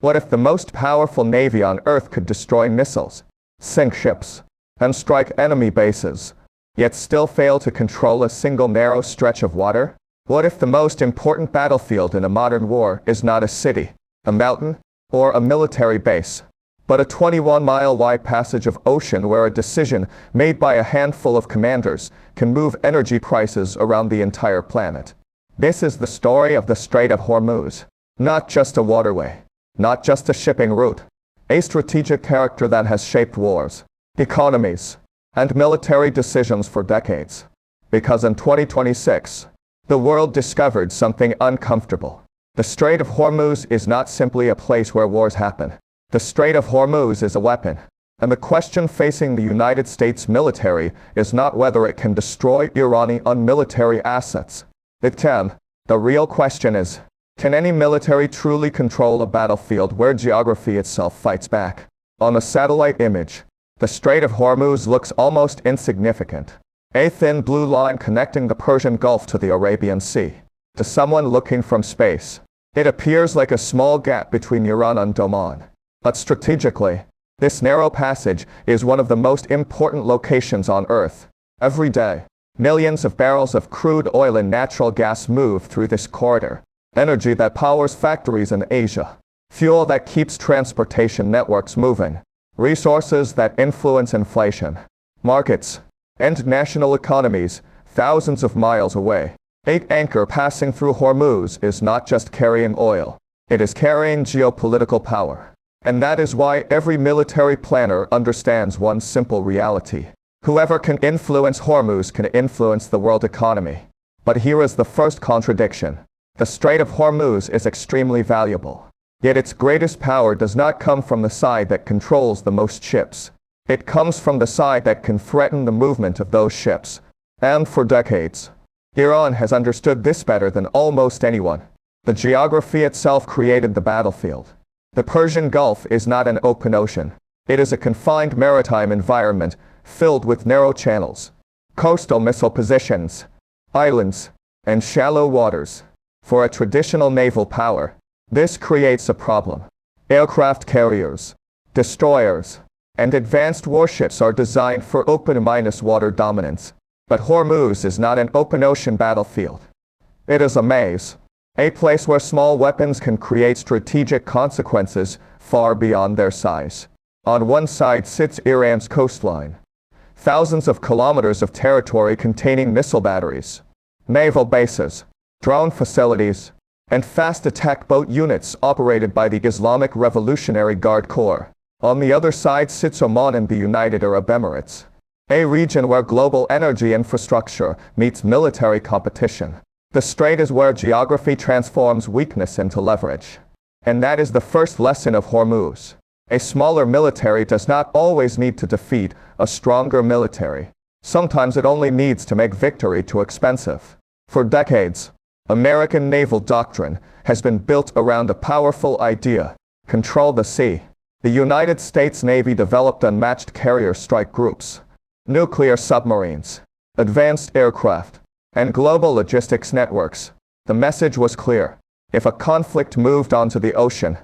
What if the most powerful navy on Earth could destroy missiles, sink ships, and strike enemy bases, yet still fail to control a single narrow stretch of water? What if the most important battlefield in a modern war is not a city, a mountain, or a military base, but a 21-mile wide passage of ocean where a decision made by a handful of commanders can move energy prices around the entire planet? This is the story of the Strait of Hormuz. Not just a waterway, not just a shipping route, a strategic character that has shaped wars, economies, and military decisions for decades. Because in 2026, the world discovered something uncomfortable. The Strait of Hormuz is not simply a place where wars happen. The Strait of Hormuz is a weapon. And the question facing the United States military is not whether it can destroy Iranian military assets. It can. The real question is, can any military truly control a battlefield where geography itself fights back? On a satellite image, the Strait of Hormuz looks almost insignificant. A thin blue line connecting the Persian Gulf to the Arabian Sea. To someone looking from space, it appears like a small gap between Iran and Oman. But strategically, this narrow passage is one of the most important locations on Earth. Every day, millions of barrels of crude oil and natural gas move through this corridor. Energy that powers factories in Asia. Fuel that keeps transportation networks moving. Resources that influence inflation, markets, and national economies thousands of miles away. A anchor passing through Hormuz is not just carrying oil. It is carrying geopolitical power. And that is why every military planner understands one simple reality. Whoever can influence Hormuz can influence the world economy. But here is the first contradiction. The Strait of Hormuz is extremely valuable. Yet its greatest power does not come from the side that controls the most ships. It comes from the side that can threaten the movement of those ships. And for decades, Iran has understood this better than almost anyone. The geography itself created the battlefield. The Persian Gulf is not an open ocean. It is a confined maritime environment filled with narrow channels, coastal missile positions, islands, and shallow waters. For a traditional naval power, this creates a problem. Aircraft carriers, destroyers, and advanced warships are designed for open-water dominance. But Hormuz is not an open ocean battlefield. It is a maze, a place where small weapons can create strategic consequences far beyond their size. On one side sits Iran's coastline, thousands of kilometers of territory containing missile batteries, naval bases, drone facilities, and fast attack boat units operated by the Islamic Revolutionary Guard Corps. On the other side sits Oman and the United Arab Emirates, a region where global energy infrastructure meets military competition. The strait is where geography transforms weakness into leverage. And that is the first lesson of Hormuz. A smaller military does not always need to defeat a stronger military. Sometimes it only needs to make victory too expensive. For decades, American naval doctrine has been built around a powerful idea: control the sea. The United States Navy developed unmatched carrier strike groups, nuclear submarines, advanced aircraft, and global logistics networks. The message was clear. If a conflict moved onto the ocean,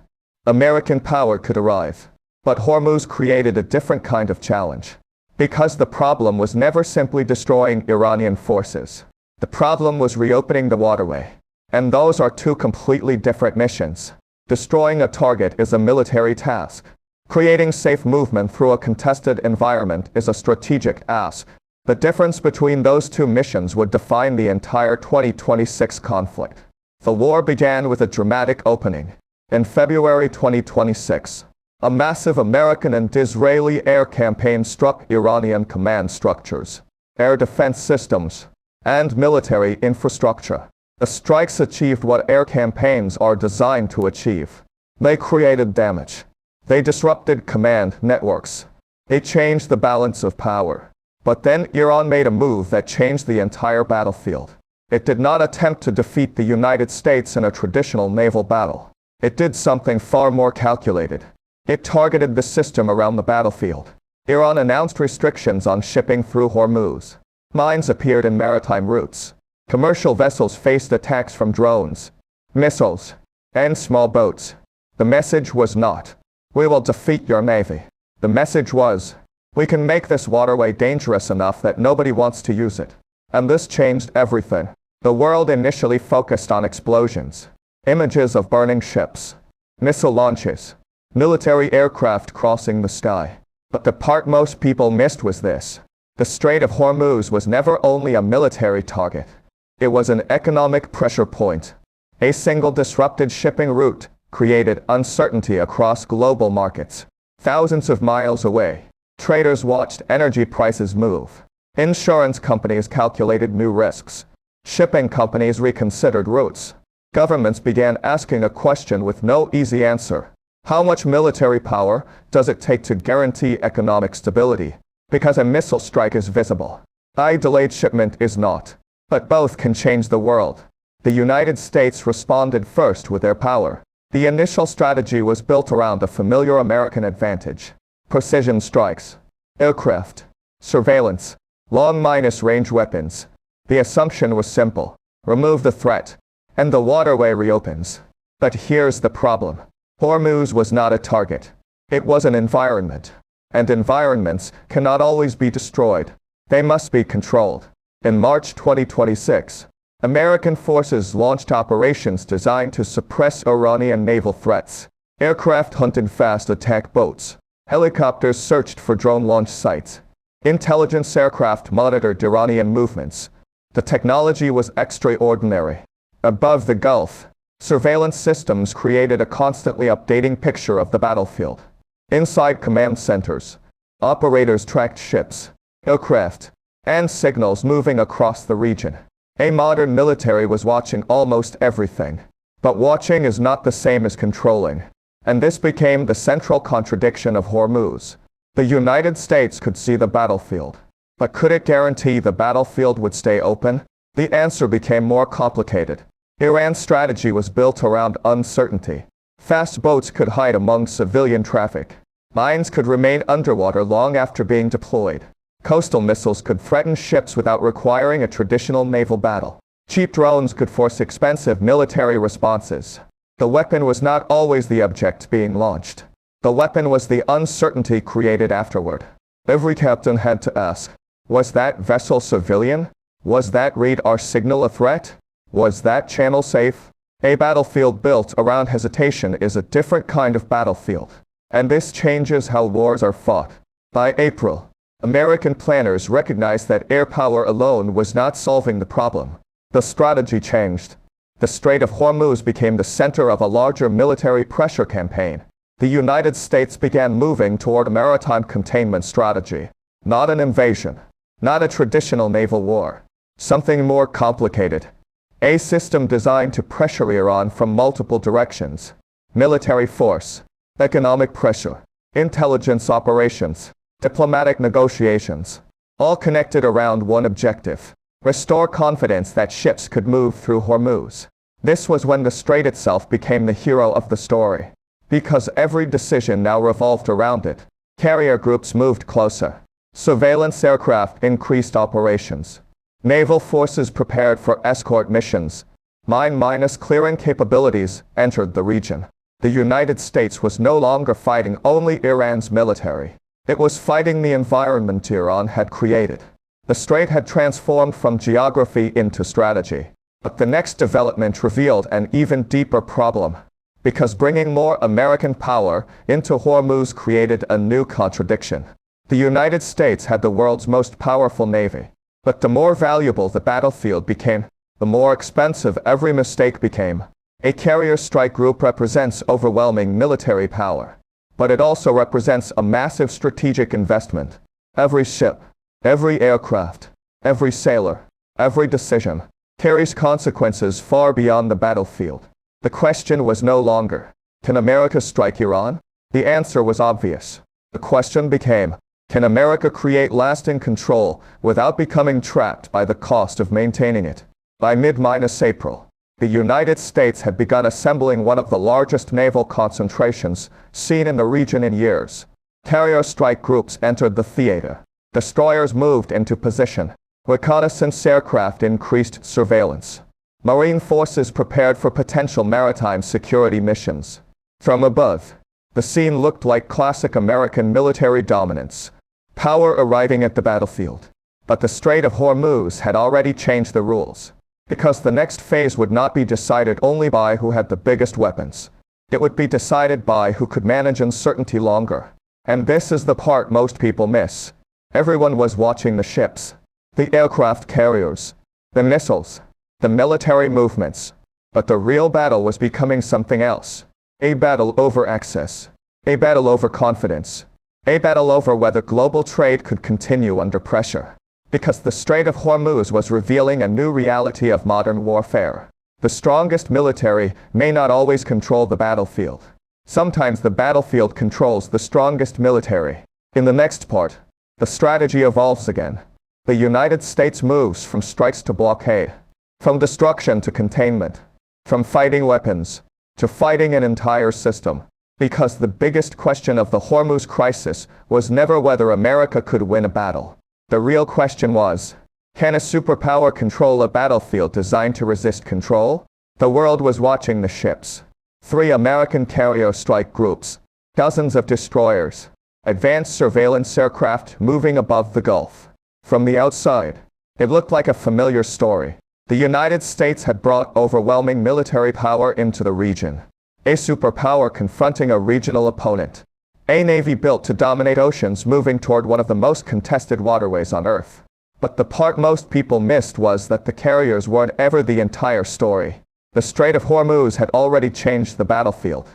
American power could arrive. But Hormuz created a different kind of challenge. Because the problem was never simply destroying Iranian forces. The problem was reopening the waterway. And those are two completely different missions. Destroying a target is a military task. Creating safe movement through a contested environment is a strategic ask. The difference between those two missions would define the entire 2026 conflict. The war began with a dramatic opening. In February 2026, a massive American and Israeli air campaign struck Iranian command structures, air defense systems, and military infrastructure. The strikes achieved what air campaigns are designed to achieve. They created damage. They disrupted command networks. They changed the balance of power. But then Iran made a move that changed the entire battlefield. It did not attempt to defeat the United States in a traditional naval battle. It did something far more calculated. It targeted the system around the battlefield. Iran announced restrictions on shipping through Hormuz. Mines appeared in maritime routes. Commercial vessels faced attacks from drones, missiles, and small boats. The message was not, "We will defeat your navy." The message was, "We can make this waterway dangerous enough that nobody wants to use it." And this changed everything. The world initially focused on explosions, images of burning ships, missile launches, military aircraft crossing the sky. But the part most people missed was this. The Strait of Hormuz was never only a military target. It was an economic pressure point. A single disrupted shipping route created uncertainty across global markets. Thousands of miles away, traders watched energy prices move. Insurance companies calculated new risks. Shipping companies reconsidered routes. Governments began asking a question with no easy answer. How much military power does it take to guarantee economic stability? Because a missile strike is visible. A delayed shipment is not. But both can change the world. The United States responded first with air power. The initial strategy was built around a familiar American advantage: precision strikes, aircraft, surveillance, long-range weapons. The assumption was simple: remove the threat, and the waterway reopens. But here's the problem. Hormuz was not a target. It was an environment. And environments cannot always be destroyed. They must be controlled. In March 2026, American forces launched operations designed to suppress Iranian naval threats. Aircraft hunted fast attack boats. Helicopters searched for drone launch sites. Intelligence aircraft monitored Iranian movements. The technology was extraordinary. Above the Gulf, surveillance systems created a constantly updating picture of the battlefield. Inside command centers, operators tracked ships, aircraft, and signals moving across the region. A modern military was watching almost everything. But watching is not the same as controlling. And this became the central contradiction of Hormuz. The United States could see the battlefield. But could it guarantee the battlefield would stay open? The answer became more complicated. Iran's strategy was built around uncertainty. Fast boats could hide among civilian traffic. Mines could remain underwater long after being deployed. Coastal missiles could threaten ships without requiring a traditional naval battle. Cheap drones could force expensive military responses. The weapon was not always the object being launched. The weapon was the uncertainty created afterward. Every captain had to ask, was that vessel civilian? Was that radar signal a threat? Was that channel safe? A battlefield built around hesitation is a different kind of battlefield. And this changes how wars are fought. By April, American planners recognized that air power alone was not solving the problem. The strategy changed. The Strait of Hormuz became the center of a larger military pressure campaign. The United States began moving toward a maritime containment strategy. Not an invasion. Not a traditional naval war. Something more complicated. A system designed to pressure Iran from multiple directions. Military force, economic pressure, intelligence operations, diplomatic negotiations, all connected around one objective: restore confidence that ships could move through Hormuz. This was when the strait itself became the hero of the story. Because every decision now revolved around it. Carrier groups moved closer. Surveillance aircraft increased operations. Naval forces prepared for escort missions. Mine-clearing capabilities entered the region. The United States was no longer fighting only Iran's military. It was fighting the environment Iran had created. The strait had transformed from geography into strategy. But the next development revealed an even deeper problem. Because bringing more American power into Hormuz created a new contradiction. The United States had the world's most powerful navy. But the more valuable the battlefield became, the more expensive every mistake became. A carrier strike group represents overwhelming military power. But it also represents a massive strategic investment. Every ship, every aircraft, every sailor, every decision carries consequences far beyond the battlefield. The question was no longer, can America strike Iran? The answer was obvious. The question became, can America create lasting control without becoming trapped by the cost of maintaining it? By mid-April, the United States had begun assembling one of the largest naval concentrations seen in the region in years. Carrier strike groups entered the theater. Destroyers moved into position. Reconnaissance aircraft increased surveillance. Marine forces prepared for potential maritime security missions. From above, the scene looked like classic American military dominance, power arriving at the battlefield. But the Strait of Hormuz had already changed the rules, because the next phase would not be decided only by who had the biggest weapons. It would be decided by who could manage uncertainty longer. And this is the part most people miss. Everyone was watching the ships, the aircraft carriers, the missiles, the military movements. But the real battle was becoming something else. A battle over access. A battle over confidence. A battle over whether global trade could continue under pressure. Because the Strait of Hormuz was revealing a new reality of modern warfare. The strongest military may not always control the battlefield. Sometimes the battlefield controls the strongest military. In the next part, the strategy evolves again. The United States moves from strikes to blockade, from destruction to containment, from fighting weapons to fighting an entire system. Because the biggest question of the Hormuz crisis was never whether America could win a battle. The real question was, can a superpower control a battlefield designed to resist control? The world was watching the ships. 3 American carrier strike groups, dozens of destroyers, advanced surveillance aircraft moving above the Gulf. From the outside, it looked like a familiar story. The United States had brought overwhelming military power into the region. A superpower confronting a regional opponent. A navy built to dominate oceans moving toward one of the most contested waterways on Earth. But the part most people missed was that the carriers weren't ever the entire story. The Strait of Hormuz had already changed the battlefield.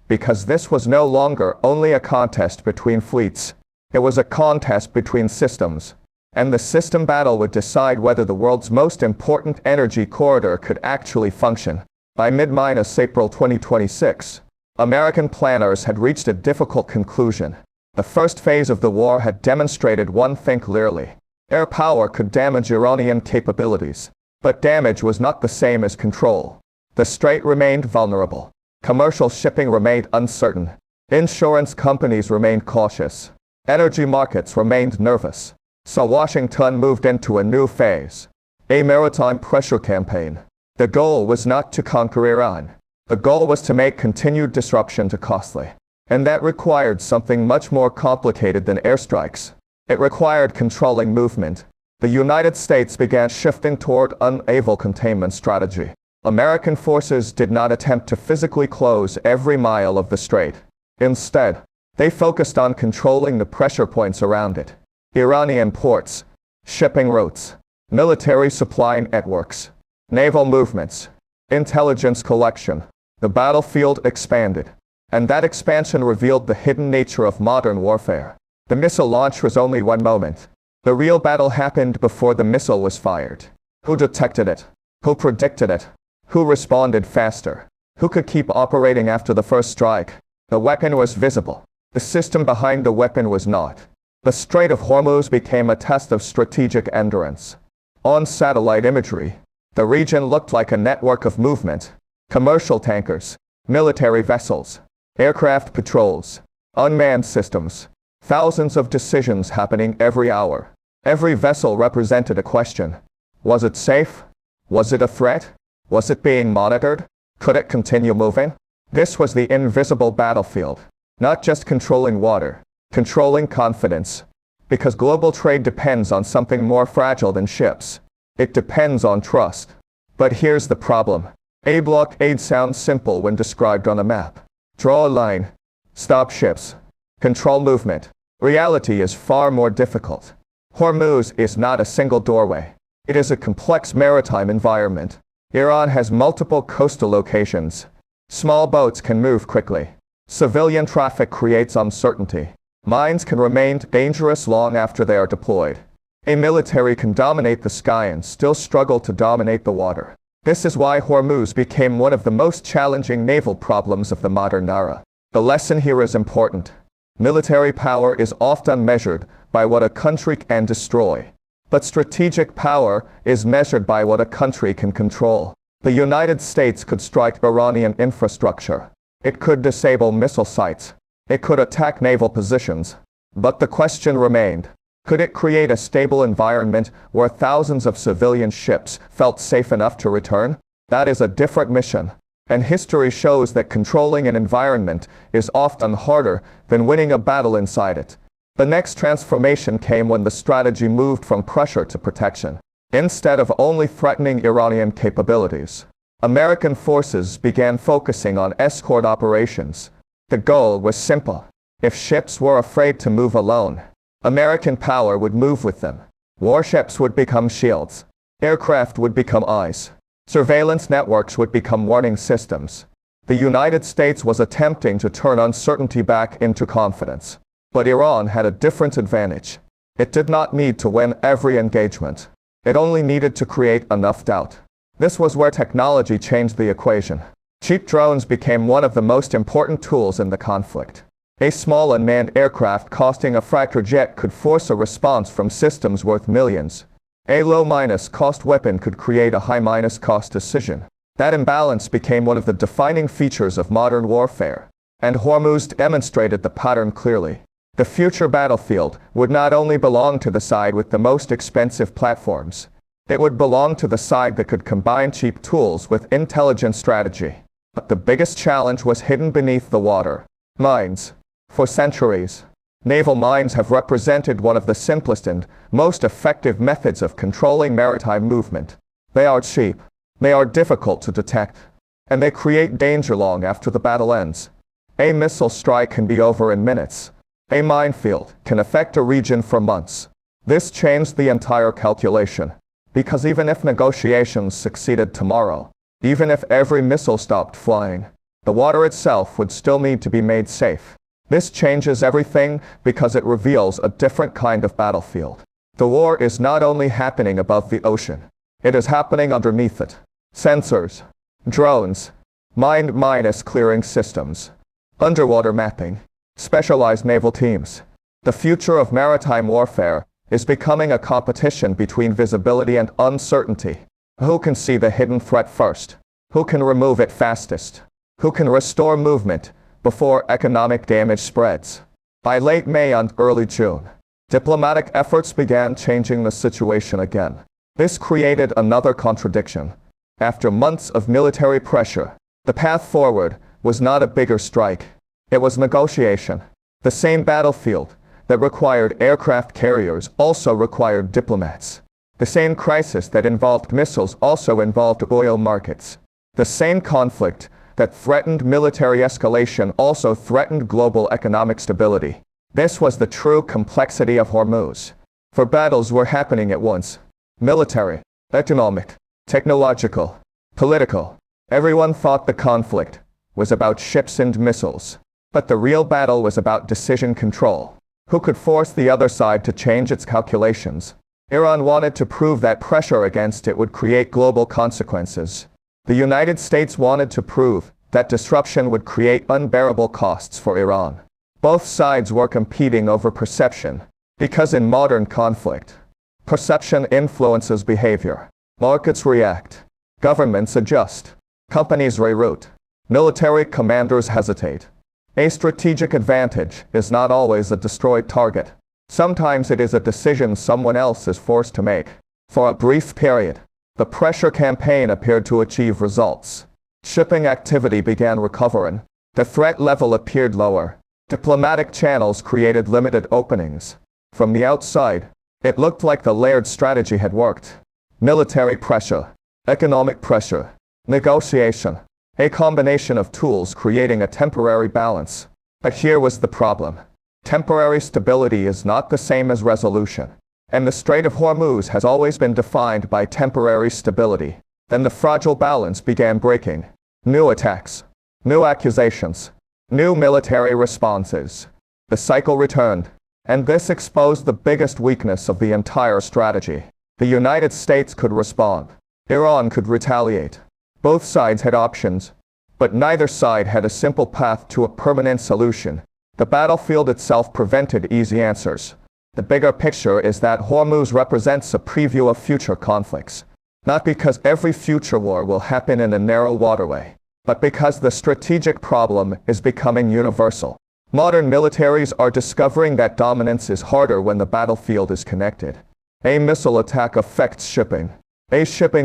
Because this was no longer only a contest between fleets. It was a contest between systems. And the system battle would decide whether the world's most important energy corridor could actually function. By mid-April 2026, American planners had reached a difficult conclusion. The first phase of the war had demonstrated one thing clearly. Air power could damage Iranian capabilities. But damage was not the same as control. The strait remained vulnerable. Commercial shipping remained uncertain. Insurance companies remained cautious. Energy markets remained nervous. So Washington moved into a new phase. A maritime pressure campaign. The goal was not to conquer Iran. The goal was to make continued disruption too costly. And that required something much more complicated than airstrikes. It required controlling movement. The United States began shifting toward a naval containment strategy. American forces did not attempt to physically close every mile of the strait. Instead, they focused on controlling the pressure points around it. Iranian ports, shipping routes, military supply networks, naval movements, intelligence collection. The battlefield expanded, and that expansion revealed the hidden nature of modern warfare. The missile launch was only one moment. The real battle happened before the missile was fired. Who detected it? Who predicted it? Who responded faster? Who could keep operating after the first strike? The weapon was visible. The system behind the weapon was not. The Strait of Hormuz became a test of strategic endurance. On satellite imagery, the region looked like a network of movement. Commercial tankers, military vessels, aircraft patrols, unmanned systems. Thousands of decisions happening every hour. Every vessel represented a question. Was it safe? Was it a threat? Was it being monitored? Could it continue moving? This was the invisible battlefield. Not just controlling water, controlling confidence. Because global trade depends on something more fragile than ships. It depends on trust. But here's the problem. A blockade sounds simple when described on a map. Draw a line. Stop ships. Control movement. Reality is far more difficult. Hormuz is not a single doorway. It is a complex maritime environment. Iran has multiple coastal locations. Small boats can move quickly. Civilian traffic creates uncertainty. Mines can remain dangerous long after they are deployed. A military can dominate the sky and still struggle to dominate the water. This is why Hormuz became one of the most challenging naval problems of the modern era. The lesson here is important. Military power is often measured by what a country can destroy. But strategic power is measured by what a country can control. The United States could strike Iranian infrastructure. It could disable missile sites. It could attack naval positions. But the question remained, could it create a stable environment where thousands of civilian ships felt safe enough to return? That is a different mission. And history shows that controlling an environment is often harder than winning a battle inside it. The next transformation came when the strategy moved from pressure to protection. Instead of only threatening Iranian capabilities, American forces began focusing on escort operations. The goal was simple. If ships were afraid to move alone, American power would move with them. Warships would become shields. Aircraft would become eyes. Surveillance networks would become warning systems. The United States was attempting to turn uncertainty back into confidence. But Iran had a different advantage. It did not need to win every engagement. It only needed to create enough doubt. This was where technology changed the equation. Cheap drones became one of the most important tools in the conflict. A small unmanned aircraft costing a fighter jet could force a response from systems worth millions. A low-cost weapon could create a high-cost decision. That imbalance became one of the defining features of modern warfare. And Hormuz demonstrated the pattern clearly. The future battlefield would not only belong to the side with the most expensive platforms. It would belong to the side that could combine cheap tools with intelligent strategy. But the biggest challenge was hidden beneath the water. Mines. For centuries, naval mines have represented one of the simplest and most effective methods of controlling maritime movement. They are cheap, they are difficult to detect, and they create danger long after the battle ends. A missile strike can be over in minutes. A minefield can affect a region for months. This changed the entire calculation, because even if negotiations succeeded tomorrow, even if every missile stopped flying, the water itself would still need to be made safe. This changes everything because it reveals a different kind of battlefield. The war is not only happening above the ocean, it is happening underneath it. Sensors, drones, mine-clearing systems, underwater mapping, specialized naval teams. The future of maritime warfare is becoming a competition between visibility and uncertainty. Who can see the hidden threat first? Who can remove it fastest? Who can restore movement before economic damage spreads? By late May and early June, diplomatic efforts began changing the situation again. This created another contradiction. After months of military pressure, the path forward was not a bigger strike. It was negotiation. The same battlefield that required aircraft carriers also required diplomats. The same crisis that involved missiles also involved oil markets. The same conflict that threatened military escalation also threatened global economic stability. This was the true complexity of Hormuz. For battles were happening at once. Military, economic, technological, political. Everyone thought the conflict was about ships and missiles. But the real battle was about decision control. Who could force the other side to change its calculations? Iran wanted to prove that pressure against it would create global consequences. The United States wanted to prove that disruption would create unbearable costs for Iran. Both sides were competing over perception, because in modern conflict, perception influences behavior. Markets react. Governments adjust. Companies reroute. Military commanders hesitate. A strategic advantage is not always a destroyed target. Sometimes it is a decision someone else is forced to make. For a brief period, the pressure campaign appeared to achieve results. Shipping activity began recovering. The threat level appeared lower. Diplomatic channels created limited openings. From the outside, it looked like the layered strategy had worked. Military pressure, economic pressure, negotiation, a combination of tools creating a temporary balance. But here was the problem. Temporary stability is not the same as resolution. And the Strait of Hormuz has always been defined by temporary stability. Then the fragile balance began breaking. New attacks, new accusations, new military responses. The cycle returned. And this exposed the biggest weakness of the entire strategy. The United States could respond. Iran could retaliate. Both sides had options, but neither side had a simple path to a permanent solution. The battlefield itself prevented easy answers. The bigger picture is that Hormuz represents a preview of future conflicts. Not because every future war will happen in a narrow waterway, but because the strategic problem is becoming universal. Modern militaries are discovering that dominance is harder when the battlefield is connected. A missile attack affects shipping. A shipping